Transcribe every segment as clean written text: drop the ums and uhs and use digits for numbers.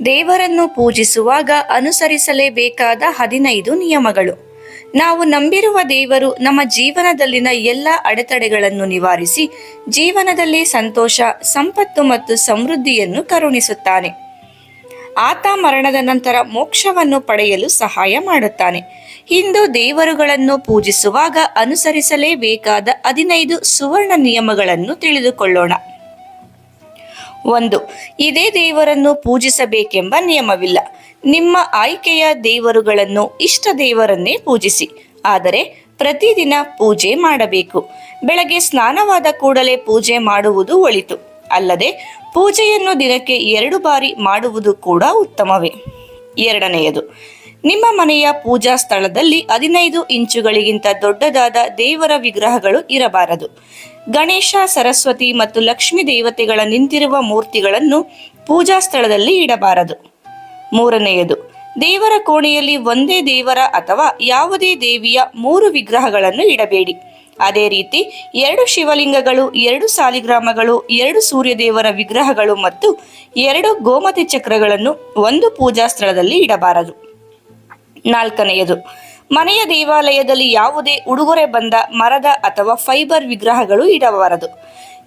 ದೇವರನ್ನು ಪೂಜಿಸುವಾಗ ಅನುಸರಿಸಲೇಬೇಕಾದ 15 ನಿಯಮಗಳು. ನಾವು ನಂಬಿರುವ ದೇವರು ನಮ್ಮ ಜೀವನದಲ್ಲಿನ ಎಲ್ಲ ಅಡೆತಡೆಗಳನ್ನು ನಿವಾರಿಸಿ ಜೀವನದಲ್ಲಿ ಸಂತೋಷ, ಸಂಪತ್ತು ಮತ್ತು ಸಮೃದ್ಧಿಯನ್ನು ಕರುಣಿಸುತ್ತಾನೆ. ಆತ ಮರಣದ ನಂತರ ಮೋಕ್ಷವನ್ನು ಪಡೆಯಲು ಸಹಾಯ ಮಾಡುತ್ತಾನೆ. ಹಿಂದೂ ದೇವರುಗಳನ್ನು ಪೂಜಿಸುವಾಗ ಅನುಸರಿಸಲೇಬೇಕಾದ 15 ಸುವರ್ಣ ನಿಯಮಗಳನ್ನು ತಿಳಿದುಕೊಳ್ಳೋಣ. 1. ಇದೇ ದೇವರನ್ನು ಪೂಜಿಸಬೇಕೆಂಬ ನಿಯಮವಿಲ್ಲ. ನಿಮ್ಮ ಆಯ್ಕೆಯ ದೇವರುಗಳನ್ನು, ಇಷ್ಟ ದೇವರನ್ನೇ ಪೂಜಿಸಿ. ಆದರೆ ಪ್ರತಿದಿನ ಪೂಜೆ ಮಾಡಬೇಕು. ಬೆಳಗ್ಗೆ ಸ್ನಾನವಾದ ಕೂಡಲೇ ಪೂಜೆ ಮಾಡುವುದು ಒಳಿತು. ಅಲ್ಲದೆ ಪೂಜೆಯನ್ನು ದಿನಕ್ಕೆ 2 ಬಾರಿ ಮಾಡುವುದು ಕೂಡ ಉತ್ತಮವೇ. 2ನೇಯದು, ನಿಮ್ಮ ಮನೆಯ ಪೂಜಾ ಸ್ಥಳದಲ್ಲಿ 15 ಇಂಚುಗಳಿಗಿಂತ ದೊಡ್ಡದಾದ ದೇವರ ವಿಗ್ರಹಗಳು ಇರಬಾರದು. ಗಣೇಶ, ಸರಸ್ವತಿ ಮತ್ತು ಲಕ್ಷ್ಮೀ ದೇವತೆಗಳ ನಿಂತಿರುವ ಮೂರ್ತಿಗಳನ್ನು ಪೂಜಾ ಸ್ಥಳದಲ್ಲಿ ಇಡಬಾರದು. 3ನೇಯದು, ದೇವರ ಕೋಣೆಯಲ್ಲಿ ಒಂದೇ ದೇವರ ಅಥವಾ ಯಾವುದೇ ದೇವಿಯ 3 ವಿಗ್ರಹಗಳನ್ನು ಇಡಬೇಡಿ. ಅದೇ ರೀತಿ 2 ಶಿವಲಿಂಗಗಳು, 2 ಸಾಲಿಗ್ರಾಮಗಳು, 2 ಸೂರ್ಯದೇವರ ವಿಗ್ರಹಗಳು ಮತ್ತು 2 ಗೋಮತಿ ಚಕ್ರಗಳನ್ನು ಒಂದು ಪೂಜಾ ಸ್ಥಳದಲ್ಲಿ ಇಡಬಾರದು. 4ನೇಯದು, ಮನೆಯ ದೇವಾಲಯದಲ್ಲಿ ಯಾವುದೇ ಉಡುಗೊರೆ ಬಂದ ಮರದ ಅಥವಾ ಫೈಬರ್ ವಿಗ್ರಹಗಳು ಇಡಬಾರದು.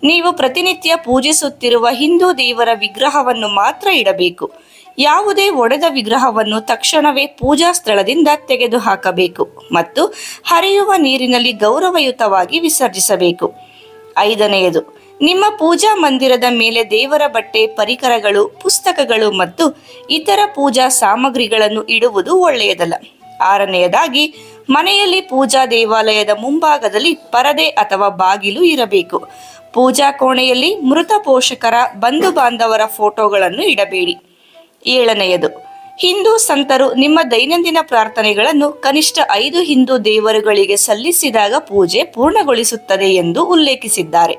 ನೀವು ಪ್ರತಿನಿತ್ಯ ಪೂಜಿಸುತ್ತಿರುವ ಹಿಂದೂ ದೇವರ ವಿಗ್ರಹವನ್ನು ಮಾತ್ರ ಇಡಬೇಕು. ಯಾವುದೇ ಒಡೆದ ವಿಗ್ರಹವನ್ನು ತಕ್ಷಣವೇ ಪೂಜಾ ಸ್ಥಳದಿಂದ ತೆಗೆದುಹಾಕಬೇಕು ಮತ್ತು ಹರಿಯುವ ನೀರಿನಲ್ಲಿ ಗೌರವಯುತವಾಗಿ ವಿಸರ್ಜಿಸಬೇಕು. 5ನೇಯದು, ನಿಮ್ಮ ಪೂಜಾ ಮಂದಿರದ ಮೇಲೆ ದೇವರ ಬಟ್ಟೆ, ಪರಿಕರಗಳು, ಪುಸ್ತಕಗಳು ಮತ್ತು ಇತರ ಪೂಜಾ ಸಾಮಗ್ರಿಗಳನ್ನು ಇಡುವುದು ಒಳ್ಳೆಯದಲ್ಲ. 6ನೇಯದಾಗಿ, ಮನೆಯಲ್ಲಿ ಪೂಜಾ ದೇವಾಲಯದ ಮುಂಭಾಗದಲ್ಲಿ ಪರದೆ ಅಥವಾ ಬಾಗಿಲು ಇರಬೇಕು. ಪೂಜಾ ಕೋಣೆಯಲ್ಲಿ ಮೃತ ಪೋಷಕರ, ಬಂಧು ಬಾಂಧವರ ಫೋಟೋಗಳನ್ನು ಇಡಬೇಡಿ. 7ನೇಯದು, ಹಿಂದೂ ಸಂತರು ನಿಮ್ಮ ದೈನಂದಿನ ಪ್ರಾರ್ಥನೆಗಳನ್ನು ಕನಿಷ್ಠ 5 ಹಿಂದೂ ದೇವರುಗಳಿಗೆ ಸಲ್ಲಿಸಿದಾಗ ಪೂಜೆ ಪೂರ್ಣಗೊಳಿಸುತ್ತದೆ ಎಂದು ಉಲ್ಲೇಖಿಸಿದ್ದಾರೆ.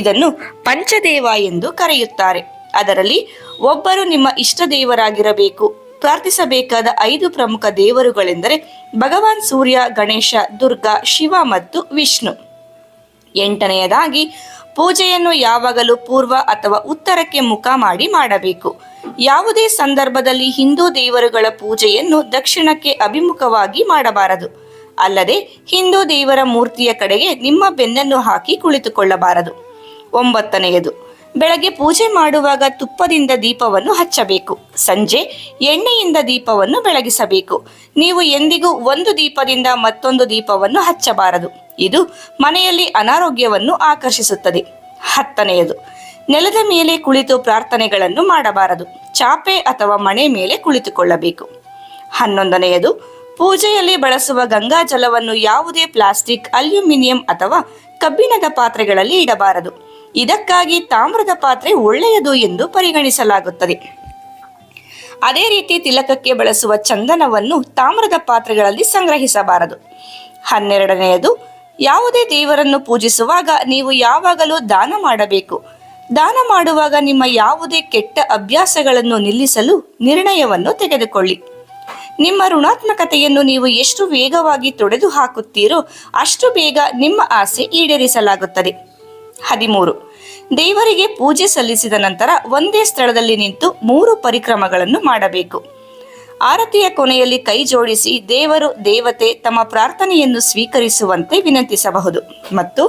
ಇದನ್ನು ಪಂಚದೇವ ಎಂದು ಕರೆಯುತ್ತಾರೆ. ಅದರಲ್ಲಿ ಒಬ್ಬರು ನಿಮ್ಮ ಇಷ್ಟ ದೇವರಾಗಿರಬೇಕು. ಪ್ರಾರ್ಥಿಸಬೇಕಾದ 5 ಪ್ರಮುಖ ದೇವರುಗಳೆಂದರೆ ಭಗವಾನ್ ಸೂರ್ಯ, ಗಣೇಶ, ದುರ್ಗಾ, ಶಿವ ಮತ್ತು ವಿಷ್ಣು. 8ನೇಯದಾಗಿ, ಪೂಜೆಯನ್ನು ಯಾವಾಗಲೂ ಪೂರ್ವ ಅಥವಾ ಉತ್ತರಕ್ಕೆ ಮುಖ ಮಾಡಿ ಮಾಡಬೇಕು. ಯಾವುದೇ ಸಂದರ್ಭದಲ್ಲಿ ಹಿಂದೂ ದೇವರುಗಳ ಪೂಜೆಯನ್ನು ದಕ್ಷಿಣಕ್ಕೆ ಅಭಿಮುಖವಾಗಿ ಮಾಡಬಾರದು. ಅಲ್ಲದೆ ಹಿಂದೂ ದೇವರ ಮೂರ್ತಿಯ ಕಡೆಗೆ ನಿಮ್ಮ ಬೆನ್ನನ್ನು ಹಾಕಿ ಕುಳಿತುಕೊಳ್ಳಬಾರದು. 9ನೇಯದು, ಬೆಳಗ್ಗೆ ಪೂಜೆ ಮಾಡುವಾಗ ತುಪ್ಪದಿಂದ ದೀಪವನ್ನು ಹಚ್ಚಬೇಕು. ಸಂಜೆ ಎಣ್ಣೆಯಿಂದ ದೀಪವನ್ನು ಬೆಳಗಿಸಬೇಕು. ನೀವು ಎಂದಿಗೂ ಒಂದು ದೀಪದಿಂದ ಮತ್ತೊಂದು ದೀಪವನ್ನು ಹಚ್ಚಬಾರದು. ಇದು ಮನೆಯಲ್ಲಿ ಅನಾರೋಗ್ಯವನ್ನು ಆಕರ್ಷಿಸುತ್ತದೆ. 10ನೇಯದು, ನೆಲದ ಮೇಲೆ ಕುಳಿತು ಪ್ರಾರ್ಥನೆಗಳನ್ನು ಮಾಡಬಾರದು. ಚಾಪೆ ಅಥವಾ ಮಣೆ ಮೇಲೆ ಕುಳಿತುಕೊಳ್ಳಬೇಕು. 11ನೇಯದು, ಪೂಜೆಯಲ್ಲಿ ಬಳಸುವ ಗಂಗಾ ಜಲವನ್ನು ಯಾವುದೇ ಪ್ಲಾಸ್ಟಿಕ್, ಅಲ್ಯೂಮಿನಿಯಂ ಅಥವಾ ಕಬ್ಬಿಣದ ಪಾತ್ರೆಗಳಲ್ಲಿ ಇಡಬಾರದು. ಇದಕ್ಕಾಗಿ ತಾಮ್ರದ ಪಾತ್ರೆ ಒಳ್ಳೆಯದು ಎಂದು ಪರಿಗಣಿಸಲಾಗುತ್ತದೆ. ಅದೇ ರೀತಿ ತಿಲಕಕ್ಕೆ ಬಳಸುವ ಚಂದನವನ್ನು ತಾಮ್ರದ ಪಾತ್ರೆಗಳಲ್ಲಿ ಸಂಗ್ರಹಿಸಬಾರದು. 12ನೇಯದು, ಯಾವುದೇ ದೇವರನ್ನು ಪೂಜಿಸುವಾಗ ನೀವು ಯಾವಾಗಲೂ ದಾನ ಮಾಡಬೇಕು. ದಾನ ಮಾಡುವಾಗ ನಿಮ್ಮ ಯಾವುದೇ ಕೆಟ್ಟ ಅಭ್ಯಾಸಗಳನ್ನು ನಿಲ್ಲಿಸಲು ನಿರ್ಣಯವನ್ನು ತೆಗೆದುಕೊಳ್ಳಿ. ನಿಮ್ಮ ಋಣಾತ್ಮಕತೆಯನ್ನು ನೀವು ಎಷ್ಟು ವೇಗವಾಗಿ ತೊಡೆದು ಹಾಕುತ್ತೀರೋ ಅಷ್ಟು ಬೇಗ ನಿಮ್ಮ ಆಸೆ ಈಡೇರಿಸಲಾಗುತ್ತದೆ. 13, ದೇವರಿಗೆ ಪೂಜೆ ಸಲ್ಲಿಸಿದ ನಂತರ ಒಂದೇ ಸ್ಥಳದಲ್ಲಿ ನಿಂತು 3 ಪರಿಕ್ರಮಗಳನ್ನು ಮಾಡಬೇಕು. ಆರತಿಯ ಕೊನೆಯಲ್ಲಿ ಕೈ ಜೋಡಿಸಿ ದೇವರು, ದೇವತೆ ತಮ್ಮ ಪ್ರಾರ್ಥನೆಯನ್ನು ಸ್ವೀಕರಿಸುವಂತೆ ವಿನಂತಿಸಬಹುದು ಮತ್ತು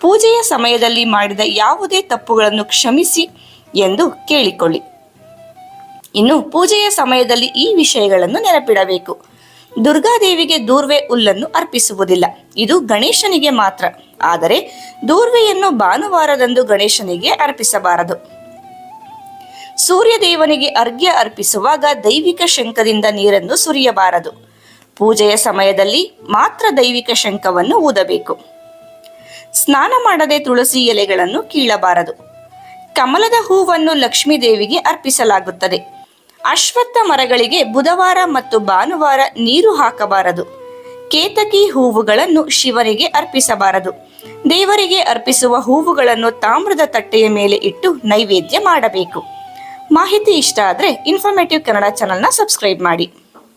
ಪೂಜೆಯ ಸಮಯದಲ್ಲಿ ಮಾಡಿದ ಯಾವುದೇ ತಪ್ಪುಗಳನ್ನು ಕ್ಷಮಿಸಿ ಎಂದು ಕೇಳಿಕೊಳ್ಳಿ. ಇನ್ನು ಪೂಜೆಯ ಸಮಯದಲ್ಲಿ ಈ ವಿಷಯಗಳನ್ನು ನೆನಪಿಡಬೇಕು. ದುರ್ಗಾದೇವಿಗೆ ದೂರ್ವೆ ಹುಲ್ಲನ್ನು ಅರ್ಪಿಸುವುದಿಲ್ಲ. ಇದು ಗಣೇಶನಿಗೆ ಮಾತ್ರ. ಆದರೆ ದೂರ್ವೆಯನ್ನು ಭಾನುವಾರದಂದು ಗಣೇಶನಿಗೆ ಅರ್ಪಿಸಬಾರದು. ಸೂರ್ಯದೇವನಿಗೆ ಅರ್ಘ್ಯ ಅರ್ಪಿಸುವಾಗ ದೈವಿಕ ಶಂಖದಿಂದ ನೀರನ್ನು ಸುರಿಯಬಾರದು. ಪೂಜೆಯ ಸಮಯದಲ್ಲಿ ಮಾತ್ರ ದೈವಿಕ ಶಂಖವನ್ನು ಊದಬೇಕು. ಸ್ನಾನ ಮಾಡದೆ ತುಳಸಿ ಎಲೆಗಳನ್ನು ಕೀಳಬಾರದು. ಕಮಲದ ಹೂವನ್ನು ಲಕ್ಷ್ಮೀ ದೇವಿಗೆ ಅರ್ಪಿಸಲಾಗುತ್ತದೆ. ಅಶ್ವತ್ಥ ಮರಗಳಿಗೆ ಬುಧವಾರ ಮತ್ತು ಭಾನುವಾರ ನೀರು ಹಾಕಬಾರದು. ಕೇತಕಿ ಹೂವುಗಳನ್ನು ಶಿವನಿಗೆ ಅರ್ಪಿಸಬಾರದು. ದೇವರಿಗೆ ಅರ್ಪಿಸುವ ಹೂವುಗಳನ್ನು ತಾಮ್ರದ ತಟ್ಟೆಯ ಮೇಲೆ ಇಟ್ಟು ನೈವೇದ್ಯ ಮಾಡಬೇಕು. ಮಾಹಿತಿ ಇಷ್ಟ ಆದರೆ ಇನ್ಫಾರ್ಮೇಟಿವ್ ಕನ್ನಡ ಚಾನಲ್ನ ಸಬ್ಸ್ಕ್ರೈಬ್ ಮಾಡಿ.